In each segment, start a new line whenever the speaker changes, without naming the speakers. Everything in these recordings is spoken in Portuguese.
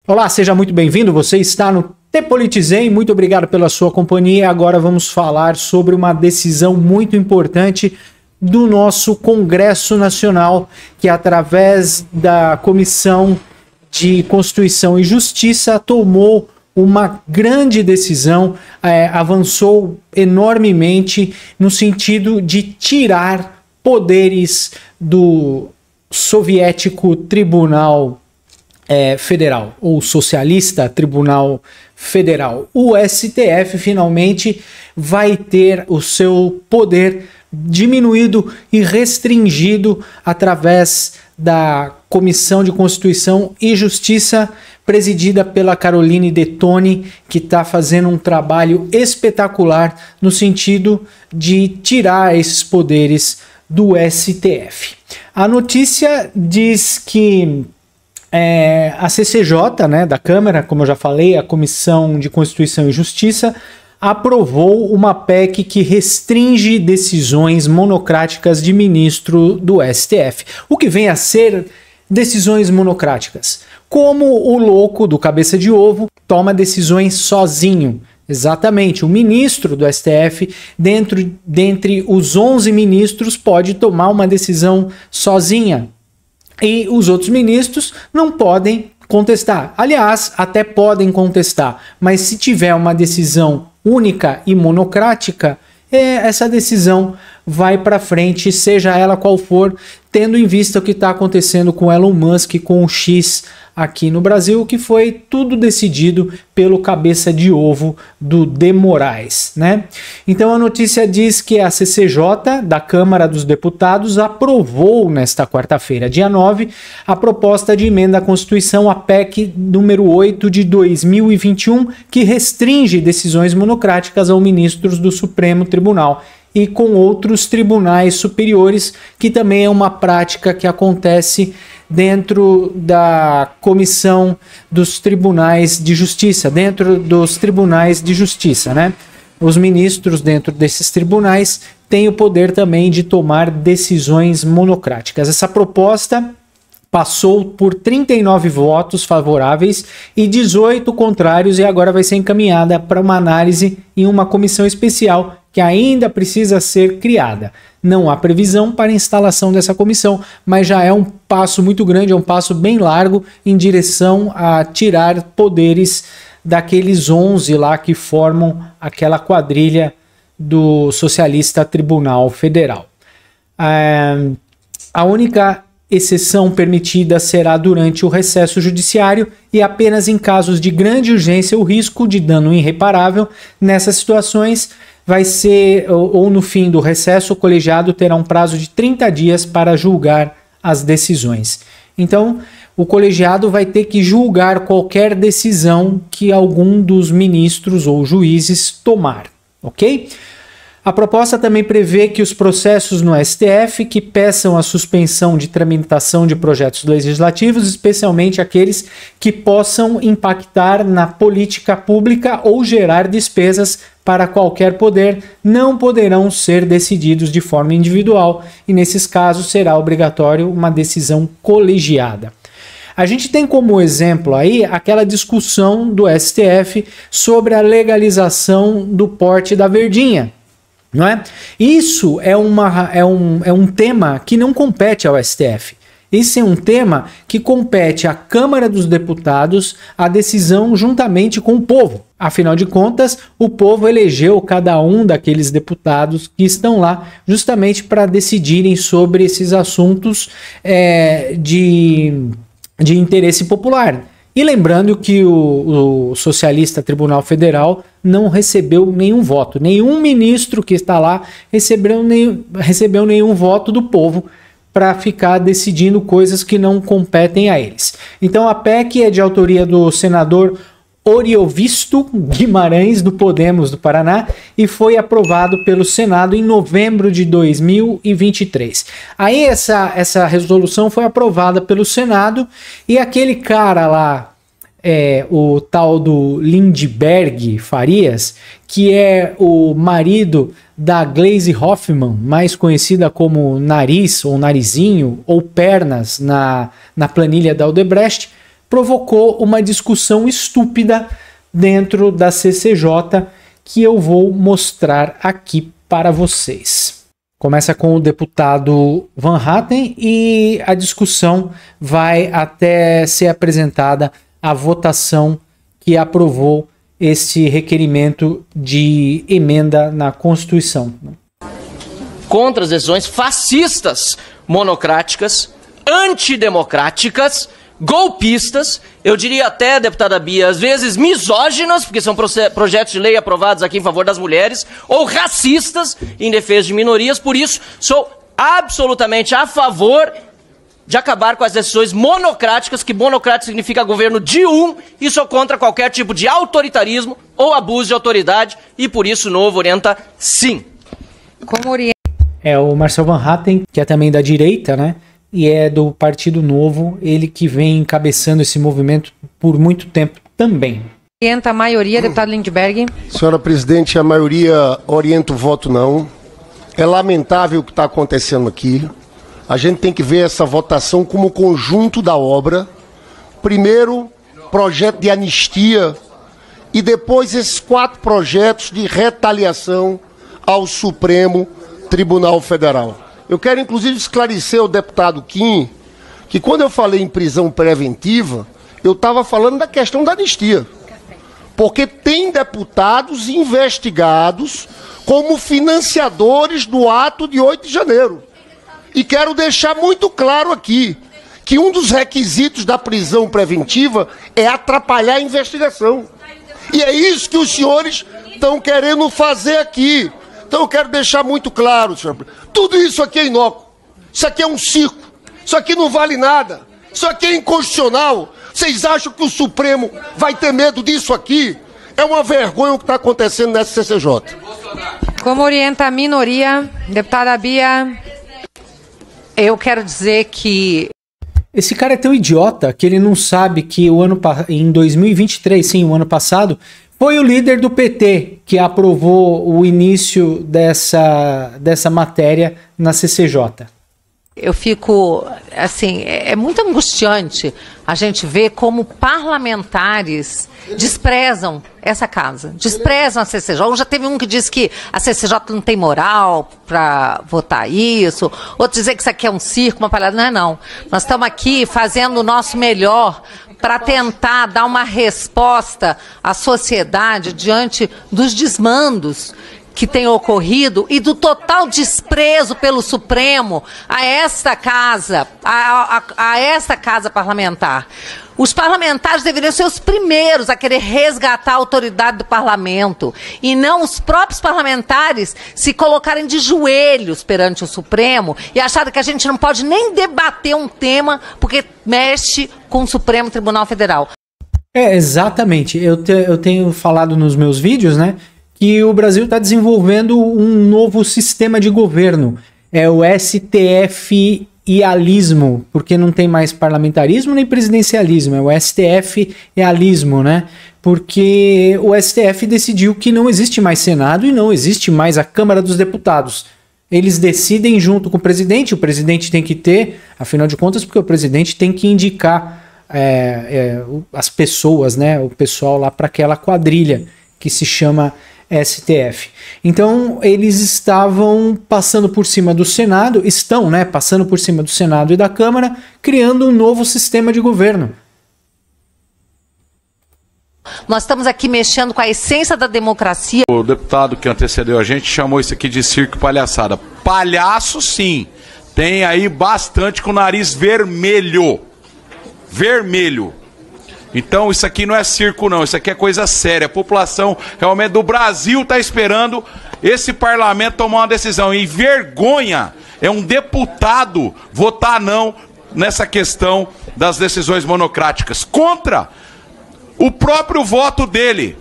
Olá, seja muito bem-vindo, você está no Te Politizei, muito obrigado pela sua companhia. Agora vamos falar sobre uma decisão muito importante do nosso Congresso Nacional, que através da Comissão de Constituição e Justiça tomou uma grande decisão, avançou enormemente no sentido de tirar poderes do soviético Tribunal Federal, ou Socialista Tribunal Federal. O STF finalmente vai ter o seu poder diminuído e restringido através da Comissão de Constituição e Justiça, presidida pela Caroline Detoni, que está fazendo um trabalho espetacular no sentido de tirar esses poderes do STF. A notícia diz que a CCJ, né, da Câmara, como eu já falei, a Comissão de Constituição e Justiça, aprovou uma PEC que restringe decisões monocráticas de ministro do STF. O que vem a ser decisões monocráticas? Como o louco do cabeça de ovo toma decisões sozinho. Exatamente, o ministro do STF, dentre os 11 ministros, pode tomar uma decisão sozinha. E os outros ministros não podem contestar. Aliás, até podem contestar, mas se tiver uma decisão única e monocrática, essa decisão vai para frente, seja ela qual for, tendo em vista o que está acontecendo com Elon Musk, com o X aqui no Brasil, que foi tudo decidido pelo cabeça de ovo do De Moraes, né? Então a notícia diz que a CCJ da Câmara dos Deputados aprovou nesta quarta-feira, dia 9, a proposta de emenda à Constituição, a PEC número 8 de 2021, que restringe decisões monocráticas aos ministros do Supremo Tribunal e com outros tribunais superiores, que também é uma prática que acontece dentro da comissão dos tribunais de justiça, dentro dos tribunais de justiça, né? Os ministros dentro desses tribunais têm o poder também de tomar decisões monocráticas. Essa proposta passou por 39 votos favoráveis e 18 contrários e agora vai ser encaminhada para uma análise em uma comissão especial que ainda precisa ser criada. Não há previsão para a instalação dessa comissão, mas já é um passo muito grande, é um passo bem largo em direção a tirar poderes daqueles 11 lá que formam aquela quadrilha do Socialista Tribunal Federal. A única exceção permitida será durante o recesso judiciário e apenas em casos de grande urgência ou risco de dano irreparável. Nessas situações, vai ser, ou no fim do recesso, o colegiado terá um prazo de 30 dias para julgar as decisões. Então, o colegiado vai ter que julgar qualquer decisão que algum dos ministros ou juízes tomar, ok? A proposta também prevê que os processos no STF que peçam a suspensão de tramitação de projetos legislativos, especialmente aqueles que possam impactar na política pública ou gerar despesas para qualquer poder, não poderão ser decididos de forma individual e, nesses casos, será obrigatório uma decisão colegiada. A gente tem como exemplo aí aquela discussão do STF sobre a legalização do porte da verdinha. Não é? Isso é um tema que não compete ao STF. Esse é um tema que compete à Câmara dos Deputados a decisão juntamente com o povo. Afinal de contas, o povo elegeu cada um daqueles deputados que estão lá justamente para decidirem sobre esses assuntos de interesse popular. E lembrando que o Socialista Tribunal Federal não recebeu nenhum voto. Nenhum ministro que está lá recebeu nenhum voto do povo para ficar decidindo coisas que não competem a eles. Então a PEC é de autoria do senador Oriovisto Guimarães, do Podemos do Paraná, e foi aprovado pelo Senado em novembro de 2023. Aí essa resolução foi aprovada pelo Senado e aquele cara lá, o tal do Lindbergh Farias, que é o marido da Gleisi Hoffmann, mais conhecida como Nariz, ou Narizinho, ou Pernas na planilha da Odebrecht, provocou uma discussão estúpida dentro da CCJ que eu vou mostrar aqui para vocês. Começa com o deputado Van Hatten e a discussão vai até ser apresentada a votação que aprovou esse requerimento de emenda na Constituição.
Contra as decisões fascistas, monocráticas, antidemocráticas, golpistas, eu diria até, deputada Bia, às vezes misóginas, porque são projetos de lei aprovados aqui em favor das mulheres, ou racistas em defesa de minorias. Por isso, sou absolutamente a favor de acabar com as decisões monocráticas, que monocrático significa governo de um, e sou contra qualquer tipo de autoritarismo ou abuso de autoridade, e por isso o Novo orienta sim.
Como orienta?
É o Marcel Van Hatten, que é também da direita, né? E é do Partido Novo, ele que vem encabeçando esse movimento por muito tempo também.
Orienta a maioria, deputado Lindbergh.
Senhora presidente, a maioria orienta o voto não. É lamentável o que está acontecendo aqui. A gente tem que ver essa votação como conjunto da obra. Primeiro, projeto de anistia e depois esses 4 projetos de retaliação ao Supremo Tribunal Federal. Eu quero, inclusive, esclarecer ao deputado Kim que quando eu falei em prisão preventiva, eu estava falando da questão da anistia. Porque tem deputados investigados como financiadores do ato de 8 de janeiro. E quero deixar muito claro aqui que um dos requisitos da prisão preventiva é atrapalhar a investigação. E é isso que os senhores estão querendo fazer aqui. Então eu quero deixar muito claro, senhor. Tudo isso aqui é inócuo. Isso aqui é um circo. Isso aqui não vale nada. Isso aqui é inconstitucional. Vocês acham que o Supremo vai ter medo disso aqui? É uma vergonha o que está acontecendo nessa CCJ.
Como orienta a minoria, deputada Bia, eu quero dizer que...
Esse cara é tão idiota que ele não sabe que em 2023, sim, o ano passado, foi o líder do PT que aprovou o início dessa matéria na CCJ.
Eu fico, assim, é muito angustiante a gente ver como parlamentares desprezam essa casa, desprezam a CCJ. Já teve um que disse que a CCJ não tem moral para votar isso, outro dizer que isso aqui é um circo, uma palhaçada. Não é não. Nós estamos aqui fazendo o nosso melhor para tentar dar uma resposta à sociedade diante dos desmandos que tem ocorrido e do total desprezo pelo Supremo a esta casa, a esta casa parlamentar. Os parlamentares deveriam ser os primeiros a querer resgatar a autoridade do parlamento e não os próprios parlamentares se colocarem de joelhos perante o Supremo e acharem que a gente não pode nem debater um tema porque mexe com o Supremo Tribunal Federal.
É, exatamente. Eu tenho falado nos meus vídeos, né, que o Brasil está desenvolvendo um novo sistema de governo. É o STF-ialismo, porque não tem mais parlamentarismo nem presidencialismo, é o STF-ialismo, né? Porque o STF decidiu que não existe mais Senado e não existe mais a Câmara dos Deputados. Eles decidem junto com o presidente tem que ter, afinal de contas, porque o presidente tem que indicar as pessoas, né? O pessoal lá para aquela quadrilha que se chama STF. Então eles estavam passando por cima do Senado, passando por cima do Senado e da Câmara, criando um novo sistema de governo.
Nós estamos aqui mexendo com a essência da democracia.
O deputado que antecedeu a gente chamou isso aqui de circo e palhaçada. Palhaço sim, tem aí bastante com o nariz vermelho. Vermelho. Então isso aqui não é circo não, isso aqui é coisa séria. A população realmente do Brasil está esperando esse parlamento tomar uma decisão. E vergonha é um deputado votar não nessa questão das decisões monocráticas. Contra o próprio voto dele.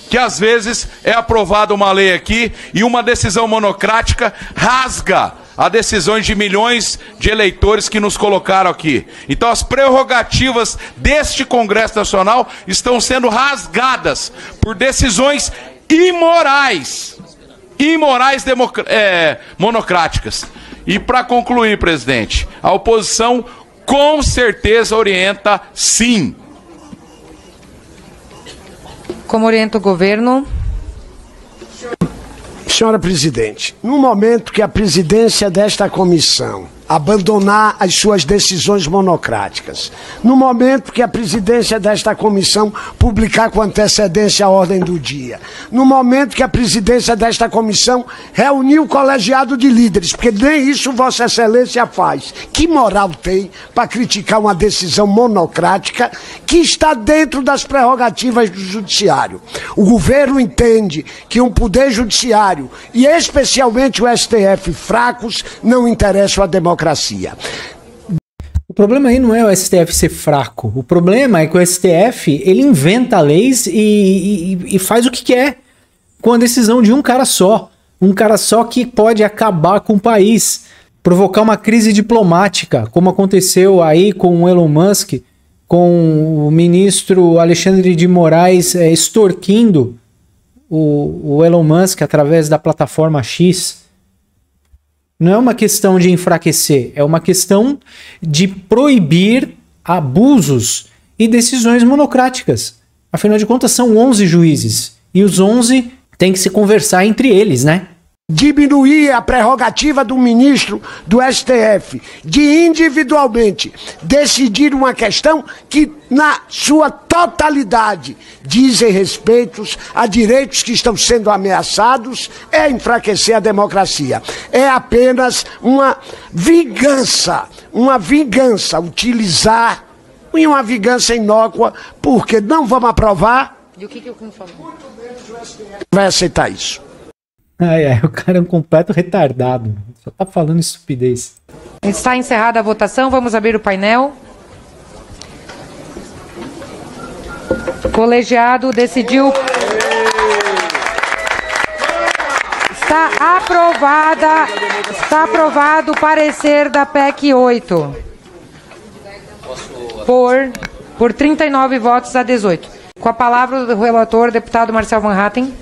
Que às vezes é aprovada uma lei aqui e uma decisão monocrática rasga as decisões de milhões de eleitores que nos colocaram aqui. Então as prerrogativas deste Congresso Nacional estão sendo rasgadas por decisões imorais. monocráticas. E para concluir, presidente, a oposição com certeza orienta sim.
Como orienta o governo?
Senhora presidente, no momento que a presidência desta comissão abandonar as suas decisões monocráticas, no momento que a presidência desta comissão publicar com antecedência a ordem do dia, no momento que a presidência desta comissão reunir o colegiado de líderes, porque nem isso Vossa Excelência faz. Que moral tem para criticar uma decisão monocrática que está dentro das prerrogativas do judiciário? O governo entende que um poder judiciário, e especialmente o STF, fracos, não interessam à democracia.
O problema aí não é o STF ser fraco. O problema é que o STF, ele inventa leis e faz o que quer com a decisão de um cara só. Um cara só que pode acabar com o país, provocar uma crise diplomática, como aconteceu aí com o Elon Musk, com o ministro Alexandre de Moraes extorquindo o Elon Musk através da plataforma X. Não é uma questão de enfraquecer, é uma questão de proibir abusos e decisões monocráticas. Afinal de contas, são 11 juízes e os 11 têm que se conversar entre eles, né?
Diminuir a prerrogativa do ministro do STF de individualmente decidir uma questão que, na sua totalidade, dizem respeitos a direitos que estão sendo ameaçados, é enfraquecer a democracia. É apenas uma vingança, utilizar uma vingança inócua, porque não vamos aprovar.
E o que o Kim falou?
Vai aceitar isso.
O cara é um completo retardado. Só tá falando estupidez.
Está encerrada a votação. Vamos abrir o painel. O colegiado decidiu. Está aprovado o parecer da PEC 8. Por 39 votos a 18. Com a palavra do relator, deputado Marcel Van Hatten.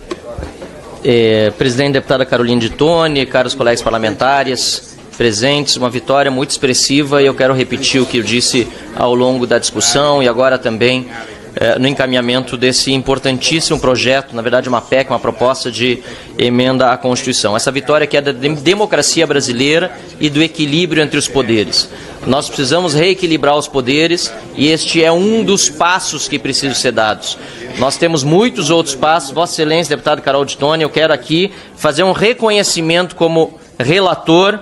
Presidente, deputada Caroline de Tone, caros colegas parlamentares presentes, uma vitória muito expressiva, e eu quero repetir o que eu disse ao longo da discussão e agora também no encaminhamento desse importantíssimo projeto, na verdade uma PEC, uma proposta de emenda à Constituição. Essa vitória que é da democracia brasileira e do equilíbrio entre os poderes. Nós precisamos reequilibrar os poderes e este é um dos passos que precisam ser dados. Nós temos muitos outros passos. Vossa Excelência, deputado Carol de Tone, eu quero aqui fazer um reconhecimento como relator,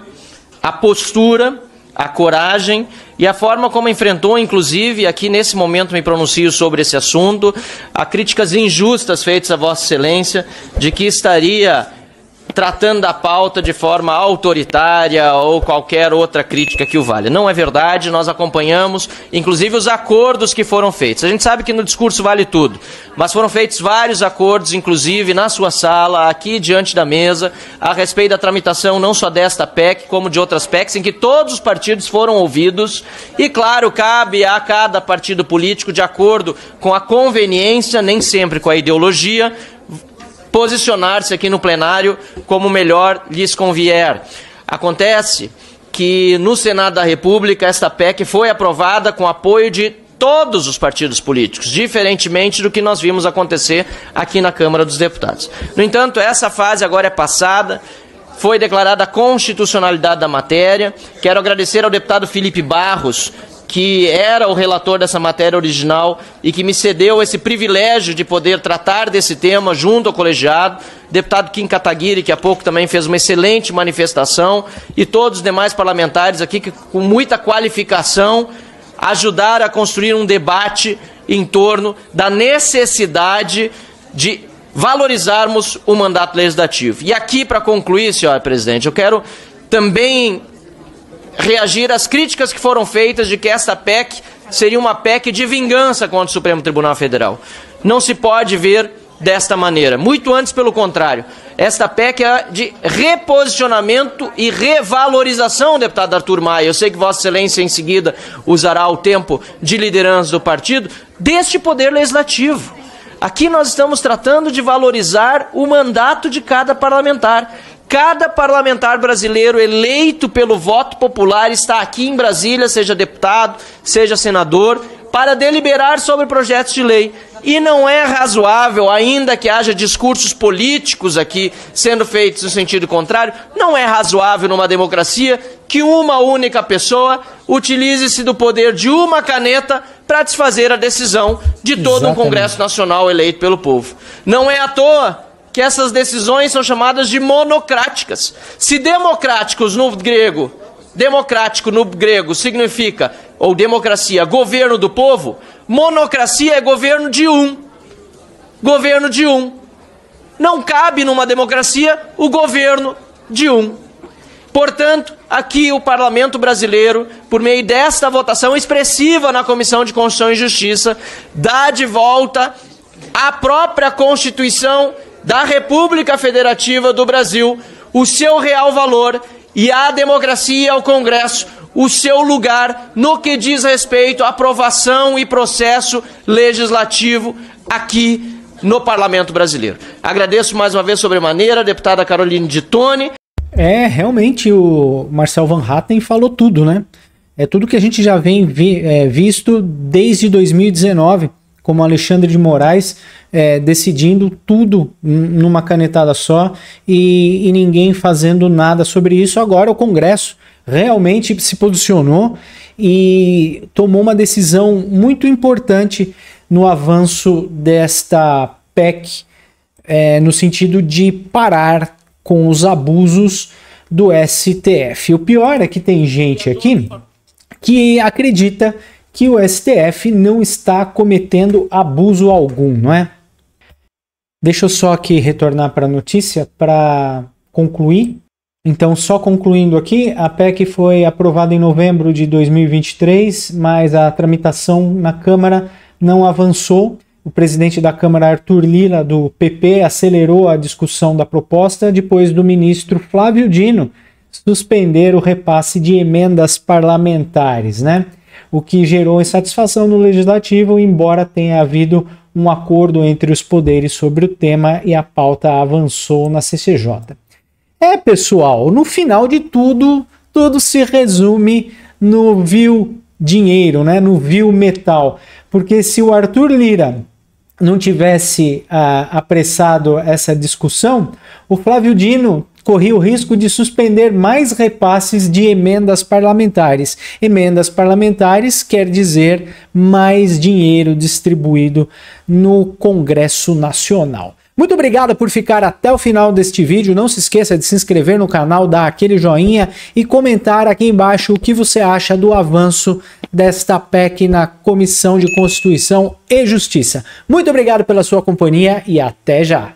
a postura, a coragem e a forma como enfrentou, inclusive, aqui nesse momento me pronuncio sobre esse assunto, a críticas injustas feitas a Vossa Excelência de que estaria tratando a pauta de forma autoritária ou qualquer outra crítica que o valha. Não é verdade, nós acompanhamos, inclusive, os acordos que foram feitos. A gente sabe que no discurso vale tudo, mas foram feitos vários acordos, inclusive na sua sala, aqui diante da mesa, a respeito da tramitação não só desta PEC, como de outras PECs, em que todos os partidos foram ouvidos e, claro, cabe a cada partido político, de acordo com a conveniência, nem sempre com a ideologia, posicionar-se aqui no plenário como melhor lhes convier. Acontece que no Senado da República esta PEC foi aprovada com apoio de todos os partidos políticos, diferentemente do que nós vimos acontecer aqui na Câmara dos Deputados. No entanto, essa fase agora é passada, foi declarada a constitucionalidade da matéria. Quero agradecer ao deputado Felipe Barros, que era o relator dessa matéria original e que me cedeu esse privilégio de poder tratar desse tema junto ao colegiado, deputado Kim Kataguiri, que há pouco também fez uma excelente manifestação, e todos os demais parlamentares aqui que, com muita qualificação, ajudaram a construir um debate em torno da necessidade de valorizarmos o mandato legislativo. E aqui, para concluir, senhora presidente, eu quero também reagir às críticas que foram feitas de que esta PEC seria uma PEC de vingança contra o Supremo Tribunal Federal. Não se pode ver desta maneira, muito antes pelo contrário. Esta PEC é de reposicionamento e revalorização, deputado Arthur Maia. Eu sei que Vossa Excelência em seguida usará o tempo de liderança do partido, deste poder legislativo. Aqui nós estamos tratando de valorizar o mandato de cada parlamentar. cada parlamentar brasileiro eleito pelo voto popular está aqui em Brasília, seja deputado, seja senador, para deliberar sobre projetos de lei. E não é razoável, ainda que haja discursos políticos aqui sendo feitos no sentido contrário, não é razoável numa democracia que uma única pessoa utilize-se do poder de uma caneta para desfazer a decisão de todo um Congresso Nacional eleito pelo povo. Não é à toa que essas decisões são chamadas de monocráticas. Se democrático no grego significa, ou democracia, governo do povo, monocracia é governo de um. Governo de um. Não cabe numa democracia o governo de um. Portanto, aqui o Parlamento brasileiro, por meio desta votação expressiva na Comissão de Constituição e Justiça, dá de volta à própria Constituição da República Federativa do Brasil o seu real valor e à democracia e ao Congresso o seu lugar no que diz respeito à aprovação e processo legislativo aqui no Parlamento brasileiro. Agradeço mais uma vez sobremaneira a deputada Caroline de Tone.
Realmente o Marcel Van Hatten falou tudo, né? É tudo que a gente já vem visto desde 2019, como Alexandre de Moraes decidindo tudo numa canetada só e ninguém fazendo nada sobre isso. Agora o Congresso realmente se posicionou e tomou uma decisão muito importante no avanço desta PEC, no sentido de parar com os abusos do STF. O pior é que tem gente aqui que acredita que o STF não está cometendo abuso algum, não é? Deixa eu só aqui retornar para a notícia para concluir. Então, só concluindo aqui, a PEC foi aprovada em novembro de 2023, mas a tramitação na Câmara não avançou. O presidente da Câmara, Arthur Lira, do PP, acelerou a discussão da proposta depois do ministro Flávio Dino suspender o repasse de emendas parlamentares, né? O que gerou insatisfação no Legislativo, embora tenha havido um acordo entre os poderes sobre o tema e a pauta avançou na CCJ. Pessoal, no final de tudo se resume no vil dinheiro, né? No vil metal. Porque se o Arthur Lira não tivesse apressado essa discussão, o Flávio Dino corria o risco de suspender mais repasses de emendas parlamentares. Emendas parlamentares quer dizer mais dinheiro distribuído no Congresso Nacional. Muito obrigado por ficar até o final deste vídeo. Não se esqueça de se inscrever no canal, dar aquele joinha e comentar aqui embaixo o que você acha do avanço desta PEC na Comissão de Constituição e Justiça. Muito obrigado pela sua companhia e até já!